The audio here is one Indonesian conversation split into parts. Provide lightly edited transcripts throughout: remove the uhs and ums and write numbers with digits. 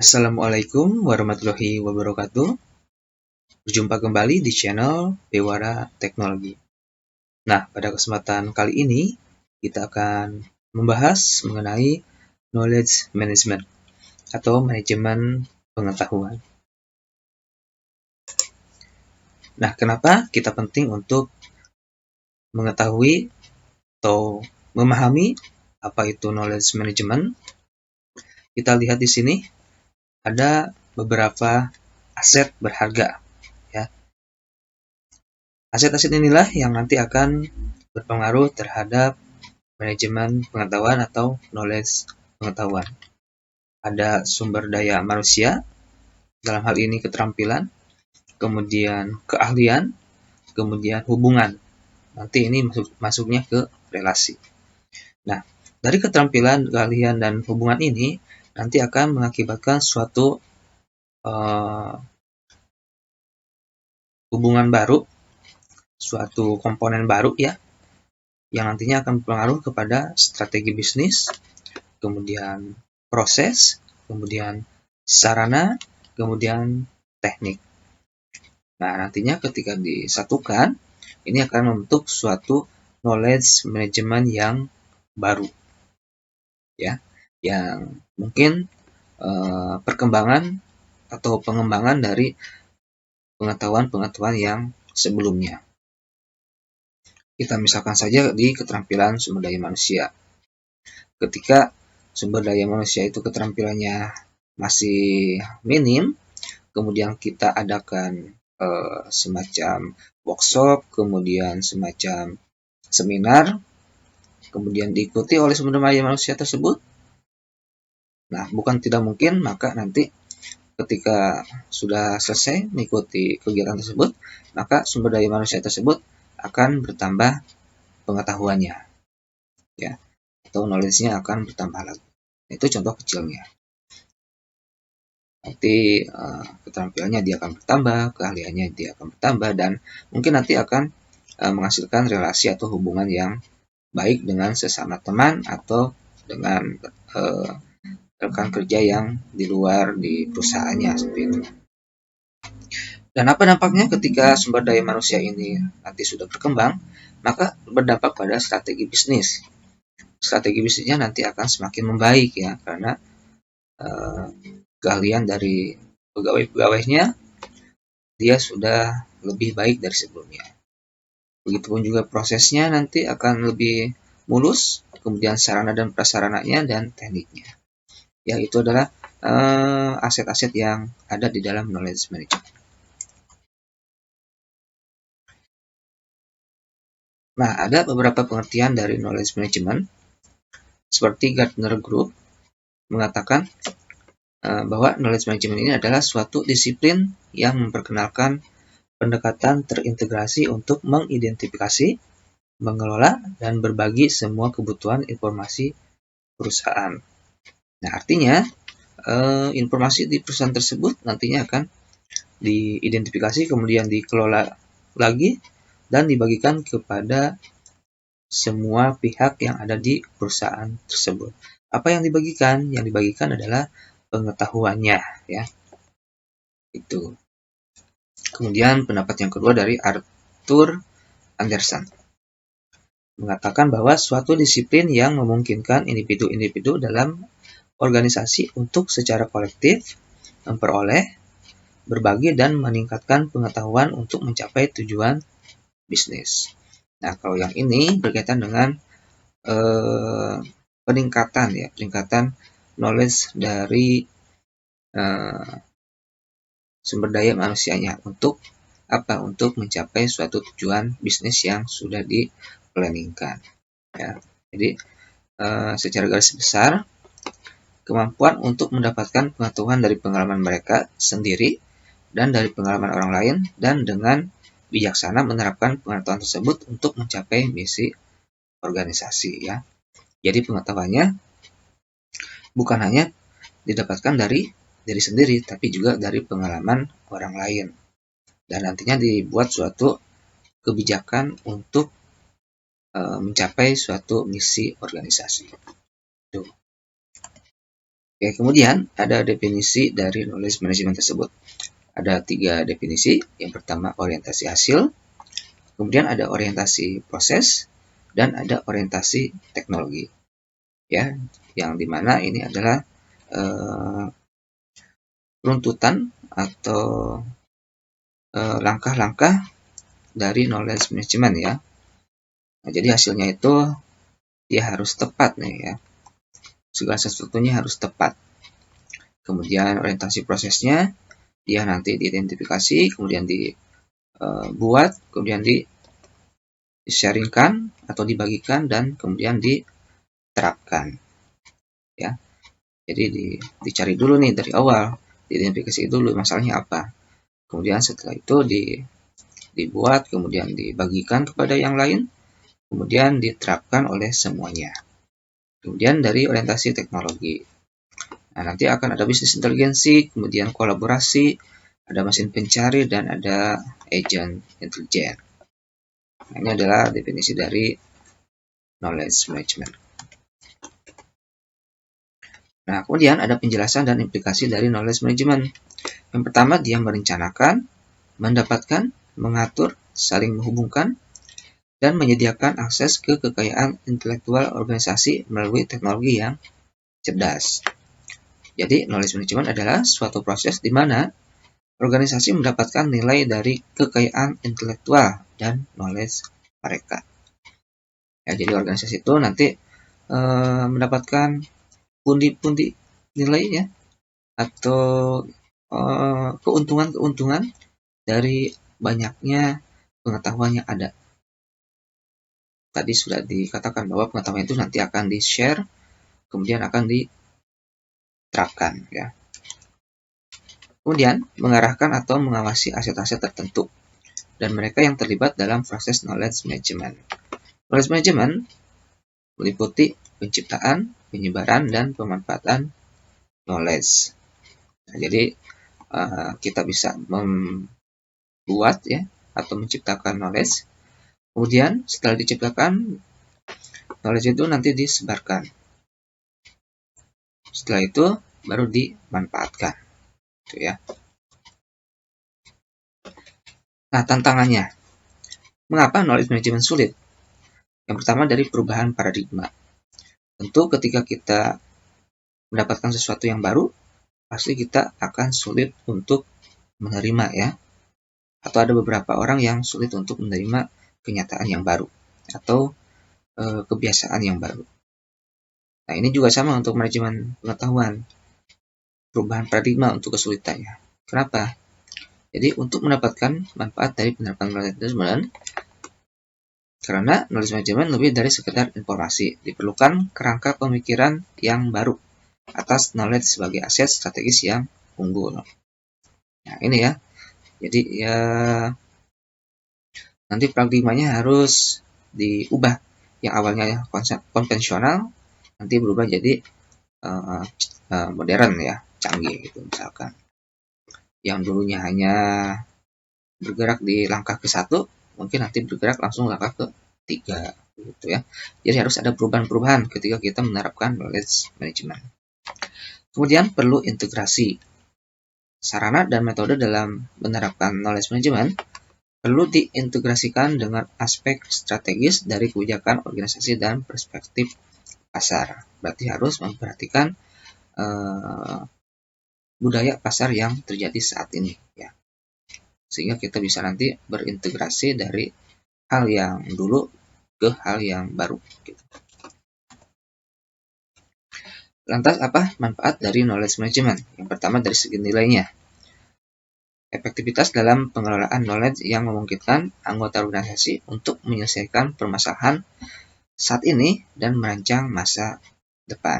Assalamualaikum warahmatullahi wabarakatuh. Berjumpa kembali di channel Bewara Teknologi. Nah, pada kesempatan kali ini kita akan membahas mengenai knowledge management atau manajemen pengetahuan. Nah, kenapa kita penting untuk mengetahui atau memahami apa itu knowledge management? Kita lihat di sini ada beberapa aset berharga, ya. Aset-aset inilah yang nanti akan berpengaruh terhadap manajemen pengetahuan atau knowledge pengetahuan. Ada sumber daya manusia, dalam hal ini keterampilan, kemudian keahlian, kemudian hubungan. Nanti ini masuknya ke relasi. Nah, dari keterampilan, keahlian, dan hubungan ini nanti akan mengakibatkan suatu hubungan baru, suatu komponen baru, ya, yang nantinya akan berpengaruh kepada strategi bisnis, kemudian proses, kemudian sarana, kemudian teknik. Nah, nantinya ketika disatukan, ini akan membentuk suatu knowledge management yang baru, ya, yang mungkin perkembangan atau pengembangan dari pengetahuan-pengetahuan yang sebelumnya. Kita misalkan saja di keterampilan sumber daya manusia. Ketika sumber daya manusia itu keterampilannya masih minim, kemudian kita adakan semacam workshop, kemudian semacam seminar, kemudian diikuti oleh sumber daya manusia tersebut. Nah, bukan tidak mungkin, maka nanti ketika sudah selesai mengikuti kegiatan tersebut, maka sumber daya manusia tersebut akan bertambah pengetahuannya, ya, atau knowledge-nya akan bertambah lagi. Itu contoh kecilnya. Nanti keterampilannya dia akan bertambah, keahliannya dia akan bertambah, dan mungkin nanti akan menghasilkan relasi atau hubungan yang baik dengan sesama teman atau dengan rekan kerja yang di luar di perusahaannya, seperti itu. Dan apa dampaknya ketika sumber daya manusia ini nanti sudah berkembang? Maka berdampak pada strategi bisnis. Strategi bisnisnya nanti akan semakin membaik, ya, karena keahlian dari pegawai-pegawainya dia sudah lebih baik dari sebelumnya. Begitupun juga prosesnya nanti akan lebih mulus, kemudian sarana dan prasarananya dan tekniknya. Ya, itu adalah aset-aset yang ada di dalam knowledge management. Nah, ada beberapa pengertian dari knowledge management, seperti Gartner Group mengatakan bahwa knowledge management ini adalah suatu disiplin yang memperkenalkan pendekatan terintegrasi untuk mengidentifikasi, mengelola, dan berbagi semua kebutuhan informasi perusahaan. Nah, artinya informasi di perusahaan tersebut nantinya akan diidentifikasi, kemudian dikelola lagi, dan dibagikan kepada semua pihak yang ada di perusahaan tersebut. Apa yang dibagikan? Yang dibagikan adalah pengetahuannya, ya. Itu. Kemudian pendapat yang kedua dari Arthur Andersen mengatakan bahwa suatu disiplin yang memungkinkan individu-individu dalam organisasi untuk secara kolektif memperoleh, berbagi, dan meningkatkan pengetahuan untuk mencapai tujuan bisnis. Nah, kalau yang ini berkaitan dengan peningkatan knowledge dari sumber daya manusianya untuk apa? Untuk mencapai suatu tujuan bisnis yang sudah di-planningkan. Ya. Jadi secara garis besar, kemampuan untuk mendapatkan pengetahuan dari pengalaman mereka sendiri dan dari pengalaman orang lain, dan dengan bijaksana menerapkan pengetahuan tersebut untuk mencapai misi organisasi. Ya. Jadi pengetahuannya bukan hanya didapatkan dari diri sendiri, tapi juga dari pengalaman orang lain. Dan nantinya dibuat suatu kebijakan untuk mencapai suatu misi organisasi. Tuh. Oke, kemudian ada definisi dari knowledge management tersebut. Ada 3 definisi. Yang pertama orientasi hasil, kemudian ada orientasi proses, dan ada orientasi teknologi. Ya, yang dimana ini adalah runtutan atau langkah-langkah dari knowledge management ya. Nah, jadi hasilnya itu dia harus tepat nih ya. Segala sesuatunya harus tepat. Kemudian orientasi prosesnya dia nanti diidentifikasi, kemudian dibuat, kemudian di-sharingkan atau dibagikan, dan kemudian diterapkan. Ya. Jadi dicari dulu nih dari awal, diidentifikasi dulu masalahnya apa. Kemudian setelah itu dibuat, kemudian dibagikan kepada yang lain, kemudian diterapkan oleh semuanya. Kemudian dari orientasi teknologi. Nah, nanti akan ada bisnis inteligensi, kemudian kolaborasi, ada mesin pencari, dan ada agent intelijen. Nah, ini adalah definisi dari knowledge management. Nah, kemudian ada penjelasan dan implikasi dari knowledge management. Yang pertama, dia merencanakan, mendapatkan, mengatur, saling menghubungkan, dan menyediakan akses ke kekayaan intelektual organisasi melalui teknologi yang cerdas. Jadi, knowledge management adalah suatu proses di mana organisasi mendapatkan nilai dari kekayaan intelektual dan knowledge mereka. Ya, jadi organisasi itu nanti mendapatkan pundi-pundi nilainya atau keuntungan-keuntungan dari banyaknya pengetahuan yang ada. Tadi sudah dikatakan bahwa pengetahuan itu nanti akan di-share, kemudian akan diterapkan. Ya. Kemudian, mengarahkan atau mengawasi aset-aset tertentu, dan mereka yang terlibat dalam proses knowledge management. Knowledge management meliputi penciptaan, penyebaran, dan pemanfaatan knowledge. Nah, jadi, kita bisa membuat ya atau menciptakan knowledge. Kemudian setelah diciptakan, knowledge itu nanti disebarkan. Setelah itu baru dimanfaatkan. Itu ya. Nah, tantangannya. Mengapa knowledge management sulit? Yang pertama dari perubahan paradigma. Tentu ketika kita mendapatkan sesuatu yang baru, pasti kita akan sulit untuk menerima ya. Atau ada beberapa orang yang sulit untuk menerima kenyataan yang baru atau kebiasaan yang baru. Nah, ini juga sama untuk manajemen pengetahuan. Perubahan paradigma untuk kesulitannya. Kenapa? Jadi untuk mendapatkan manfaat dari penerapan knowledge management, karena knowledge management lebih dari sekedar informasi, diperlukan kerangka pemikiran yang baru atas knowledge sebagai aset strategis yang unggul. Nah, ini ya. Jadi ya nanti paradigmanya harus diubah. Yang awalnya konvensional nanti berubah jadi modern ya, canggih gitu misalkan. Yang dulunya hanya bergerak di langkah ke-1, mungkin nanti bergerak langsung langkah ke-3 gitu ya. Jadi harus ada perubahan-perubahan ketika kita menerapkan knowledge management. Kemudian perlu integrasi. Sarana dan metode dalam menerapkan knowledge management perlu diintegrasikan dengan aspek strategis dari kebijakan organisasi dan perspektif pasar. Berarti harus memperhatikan budaya pasar yang terjadi saat ini ya. Sehingga kita bisa nanti berintegrasi dari hal yang dulu ke hal yang baru gitu. Lantas apa manfaat dari knowledge management? Yang pertama dari segi nilainya. Efektivitas dalam pengelolaan knowledge yang memungkinkan anggota organisasi untuk menyelesaikan permasalahan saat ini dan merancang masa depan.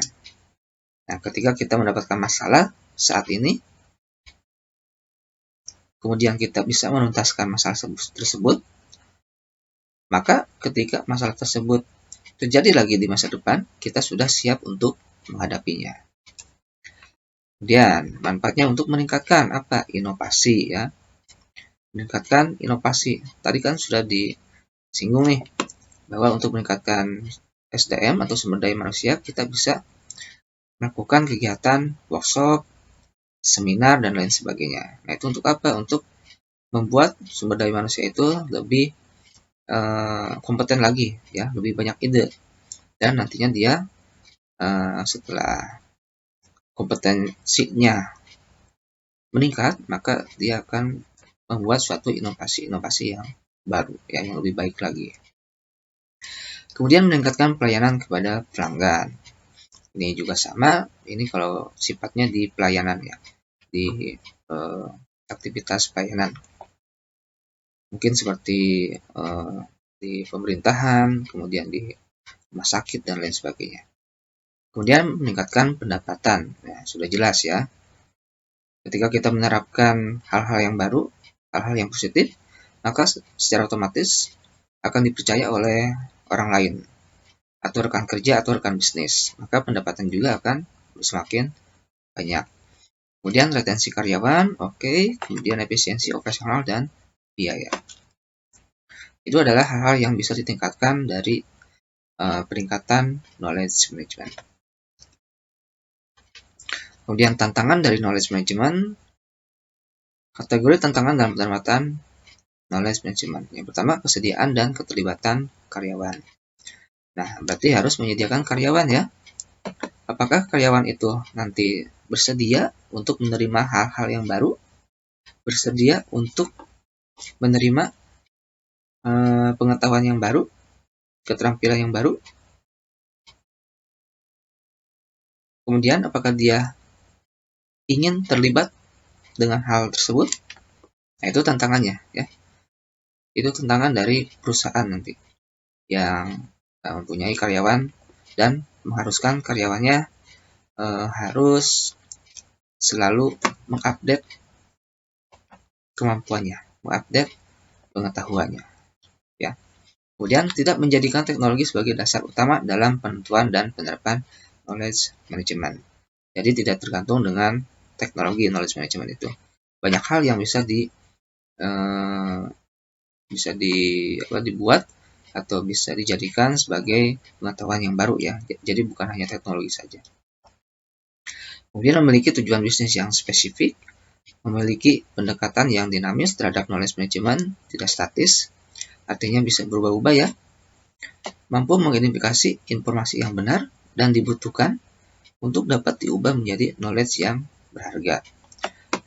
Nah, ketika kita mendapatkan masalah saat ini, kemudian kita bisa menuntaskan masalah tersebut, maka ketika masalah tersebut terjadi lagi di masa depan, kita sudah siap untuk menghadapinya. Kemudian, manfaatnya untuk meningkatkan apa? Inovasi ya. Meningkatkan inovasi. Tadi kan sudah disinggung nih, bahwa untuk meningkatkan SDM atau sumber daya manusia, kita bisa melakukan kegiatan workshop, seminar, dan lain sebagainya. Nah, itu untuk apa? Untuk membuat sumber daya manusia itu lebih kompeten lagi, ya, lebih banyak ide. Dan nantinya dia setelah kompetensinya meningkat, maka dia akan membuat suatu inovasi-inovasi yang baru, ya, yang lebih baik lagi. Kemudian meningkatkan pelayanan kepada pelanggan. Ini juga sama, ini kalau sifatnya di pelayanan ya, di aktivitas pelayanan. Mungkin seperti di pemerintahan, kemudian di rumah sakit, dan lain sebagainya. Kemudian meningkatkan pendapatan, ya, sudah jelas ya. Ketika kita menerapkan hal-hal yang baru, hal-hal yang positif, maka secara otomatis akan dipercaya oleh orang lain, atau rekan kerja atau rekan bisnis. Maka pendapatan juga akan semakin banyak. Kemudian retensi karyawan, oke. Kemudian efisiensi operasional dan biaya. Itu adalah hal-hal yang bisa ditingkatkan dari peningkatan knowledge management. Kemudian tantangan dari knowledge management, kategori tantangan dalam penerapan knowledge management. Yang pertama, kesediaan dan keterlibatan karyawan. Nah, berarti harus menyediakan karyawan ya. Apakah karyawan itu nanti bersedia untuk menerima hal-hal yang baru? Bersedia untuk menerima pengetahuan yang baru? Keterampilan yang baru? Kemudian, apakah dia ingin terlibat dengan hal tersebut? Nah, itu tantangannya ya. Itu tantangan dari perusahaan nanti yang mempunyai karyawan dan mengharuskan karyawannya harus selalu mengupdate kemampuannya, mengupdate pengetahuannya ya. Kemudian tidak menjadikan teknologi sebagai dasar utama dalam penentuan dan penerapan knowledge management. Jadi tidak tergantung dengan teknologi knowledge management itu. Banyak hal yang bisa dibuat atau bisa dijadikan sebagai pengetahuan yang baru ya. Jadi bukan hanya teknologi saja. Kemudian memiliki tujuan bisnis yang spesifik, memiliki pendekatan yang dinamis terhadap knowledge management, tidak statis, artinya bisa berubah-ubah ya. Mampu mengidentifikasi informasi yang benar dan dibutuhkan untuk dapat diubah menjadi knowledge yang berharga.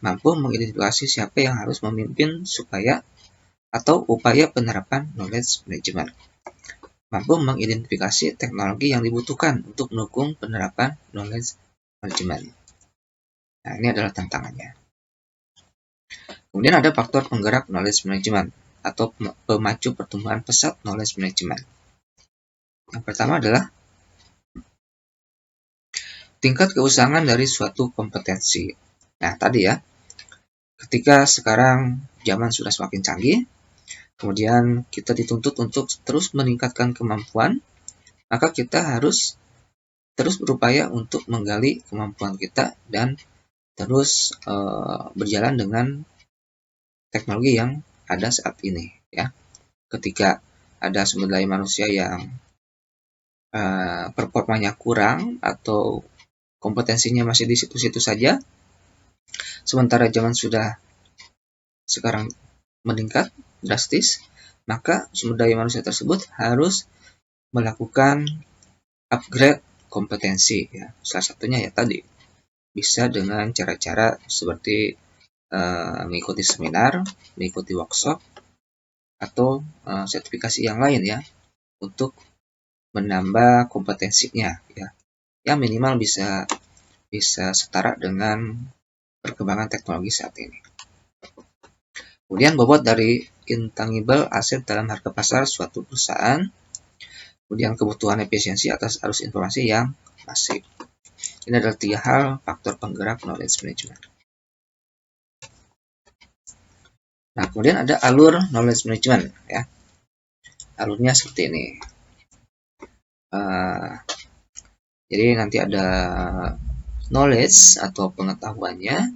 Mampu mengidentifikasi siapa yang harus memimpin supaya atau upaya penerapan knowledge management. Mampu mengidentifikasi teknologi yang dibutuhkan untuk mendukung penerapan knowledge management. Nah, ini adalah tantangannya. Kemudian ada faktor penggerak knowledge management atau pemacu pertumbuhan pesat knowledge management. Yang pertama adalah tingkat keusangan dari suatu kompetensi. Nah, tadi ya, ketika sekarang zaman sudah semakin canggih, kemudian kita dituntut untuk terus meningkatkan kemampuan, maka kita harus terus berupaya untuk menggali kemampuan kita dan terus berjalan dengan teknologi yang ada saat ini ya. Ketika ada sumber daya manusia yang performanya kurang atau kompetensinya masih di situ-situ saja, sementara zaman sudah sekarang meningkat drastis, maka sumber daya manusia tersebut harus melakukan upgrade kompetensi ya. Salah satunya ya tadi bisa dengan cara-cara seperti mengikuti seminar, mengikuti workshop, atau sertifikasi yang lain ya, untuk menambah kompetensinya ya. yang minimal bisa setara dengan perkembangan teknologi saat ini. Kemudian bobot dari intangible asset dalam harga pasar suatu perusahaan. Kemudian kebutuhan efisiensi atas arus informasi yang masif. Ini adalah 3 hal faktor penggerak knowledge management. Nah, kemudian ada alur knowledge management ya. Alurnya seperti ini. Jadi nanti ada knowledge atau pengetahuannya.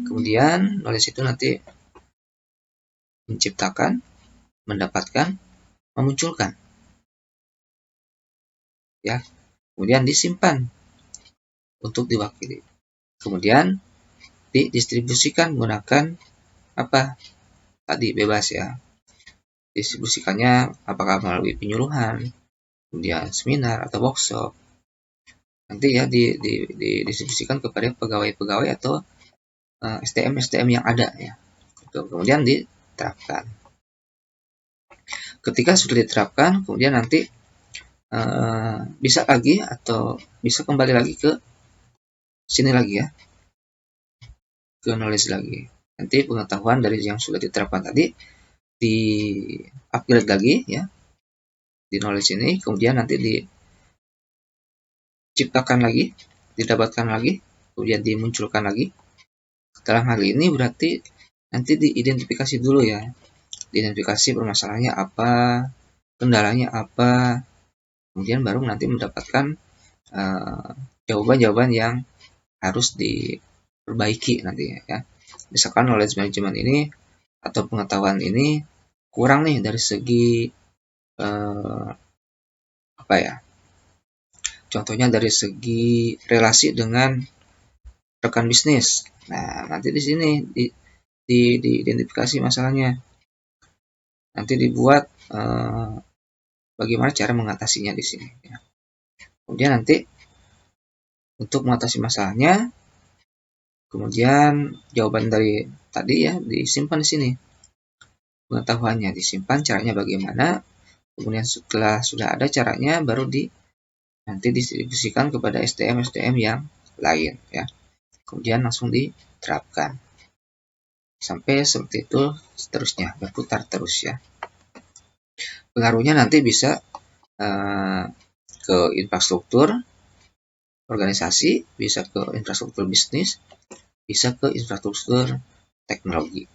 Kemudian knowledge itu nanti menciptakan, mendapatkan, memunculkan. Ya. Kemudian disimpan untuk diwakili. Kemudian didistribusikan menggunakan apa? Tadi bebas ya. Distribusikannya apakah melalui penyuluhan, kemudian seminar atau workshop. Nanti ya didistribusikan kepada pegawai-pegawai atau STM yang ada ya. Kemudian diterapkan. Ketika sudah diterapkan, kemudian nanti bisa lagi atau bisa kembali lagi ke sini lagi ya, ke knowledge lagi. Nanti pengetahuan dari yang sudah diterapkan tadi di upgrade lagi ya di knowledge ini, kemudian nanti diciptakan lagi, didapatkan lagi, kemudian dimunculkan lagi. Dalam hal ini berarti nanti diidentifikasi dulu ya, diidentifikasi permasalahannya apa, kendalanya apa, kemudian baru nanti mendapatkan jawaban-jawaban yang harus diperbaiki nanti ya. Misalkan knowledge management ini atau pengetahuan ini kurang nih dari segi apa ya? Contohnya dari segi relasi dengan rekan bisnis. Nah, nanti di sini diidentifikasi masalahnya. Nanti dibuat bagaimana cara mengatasinya di sini. Ya. Kemudian nanti untuk mengatasi masalahnya, kemudian jawaban dari tadi ya disimpan di sini. Pengetahuannya disimpan, caranya bagaimana. Kemudian setelah sudah ada caranya, baru nanti didistribusikan kepada STM yang lain ya. Kemudian langsung diterapkan. Sampai seperti itu seterusnya, berputar terus ya. Pengaruhnya nanti bisa ke infrastruktur organisasi, bisa ke infrastruktur bisnis, bisa ke infrastruktur teknologi.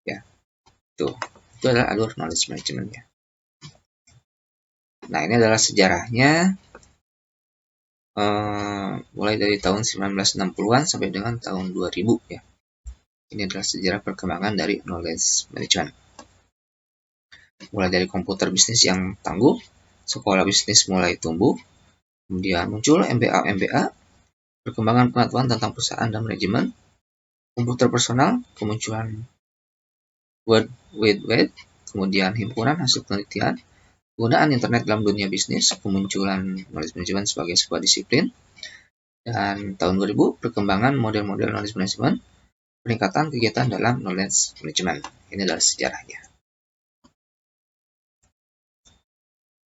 Ya. Itu adalah alur knowledge management-nya. Nah, ini adalah sejarahnya mulai dari tahun 1960-an sampai dengan tahun 2000 ya. Ini adalah sejarah perkembangan dari knowledge management. Mulai dari komputer bisnis yang tangguh, sekolah bisnis mulai tumbuh, kemudian muncul MBA, perkembangan pengetahuan tentang perusahaan dan manajemen, komputer personal, kemunculan World Wide Web, kemudian himpunan hasil penelitian, penggunaan internet dalam dunia bisnis, kemunculan knowledge management sebagai sebuah disiplin, dan tahun 2000 perkembangan model-model knowledge management, peningkatan kegiatan dalam knowledge management. Ini adalah sejarahnya.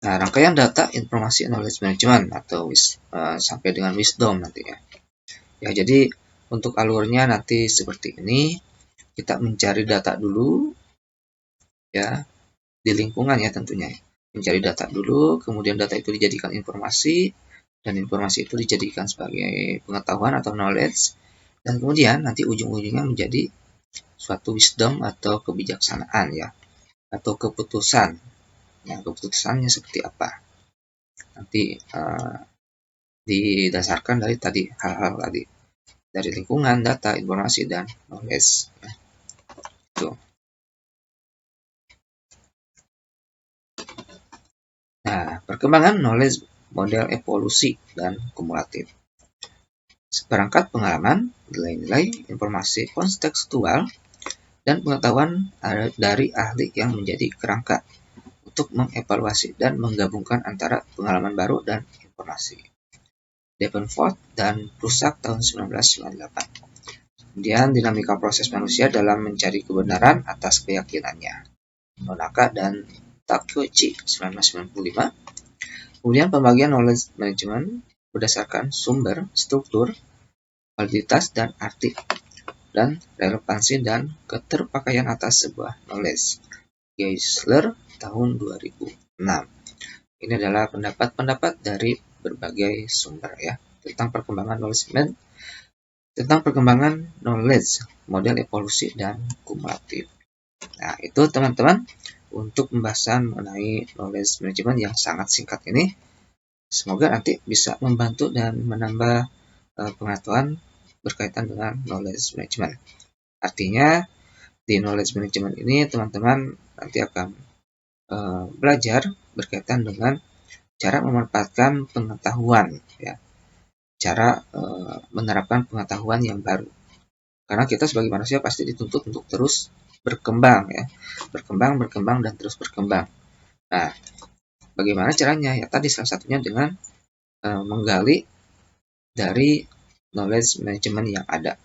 Nah, rangkaian data informasi knowledge management atau sampai dengan wisdom nantinya. Ya, jadi untuk alurnya nanti seperti ini. Kita mencari data dulu ya di lingkungan ya tentunya. Mencari data dulu, kemudian data itu dijadikan informasi dan informasi itu dijadikan sebagai pengetahuan atau knowledge, dan kemudian nanti ujung-ujungnya menjadi suatu wisdom atau kebijaksanaan ya, atau keputusan. Ya, keputusannya seperti apa? Nanti didasarkan dari tadi hal-hal tadi, dari lingkungan, data, informasi, dan knowledge. Ya. Itu. Nah, perkembangan knowledge model evolusi dan kumulatif. Seperangkat pengalaman, nilai-nilai, informasi kontekstual, dan pengetahuan dari ahli yang menjadi kerangka untuk mengevaluasi dan menggabungkan antara pengalaman baru dan informasi. Davenport dan Prusak tahun 1998. Kemudian dinamika proses manusia dalam mencari kebenaran atas keyakinannya. Nonaka dan Takeuchi 1995. Kemudian pembagian knowledge management berdasarkan sumber, struktur, validitas, dan arti, dan relevansi dan keterpakaian atas sebuah knowledge. Geisler tahun 2006. Ini adalah pendapat-pendapat dari berbagai sumber ya tentang perkembangan knowledge, model evolusi dan kumulatif. Nah, itu teman-teman untuk pembahasan mengenai knowledge management yang sangat singkat ini. Semoga nanti bisa membantu dan menambah pengetahuan berkaitan dengan knowledge management. Artinya di knowledge management ini teman-teman nanti akan belajar berkaitan dengan cara memanfaatkan pengetahuan ya, cara menerapkan pengetahuan yang baru. Karena kita sebagai manusia pasti dituntut untuk terus berkembang ya, berkembang dan terus berkembang. Nah, bagaimana caranya? Ya tadi salah satunya dengan menggali dari knowledge management yang ada.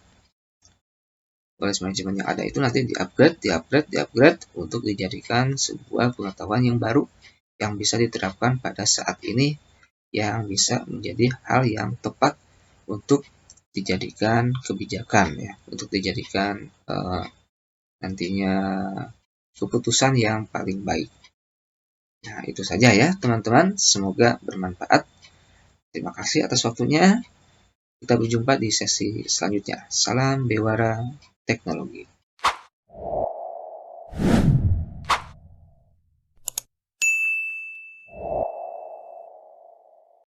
Knowledge management yang ada itu nanti di-upgrade untuk dijadikan sebuah pengetahuan yang baru yang bisa diterapkan pada saat ini, yang bisa menjadi hal yang tepat untuk dijadikan kebijakan ya, untuk dijadikan nantinya keputusan yang paling baik. Nah, itu saja ya teman-teman, semoga bermanfaat. Terima kasih atas waktunya. Kita berjumpa di sesi selanjutnya. Salam Bewara Teknologi.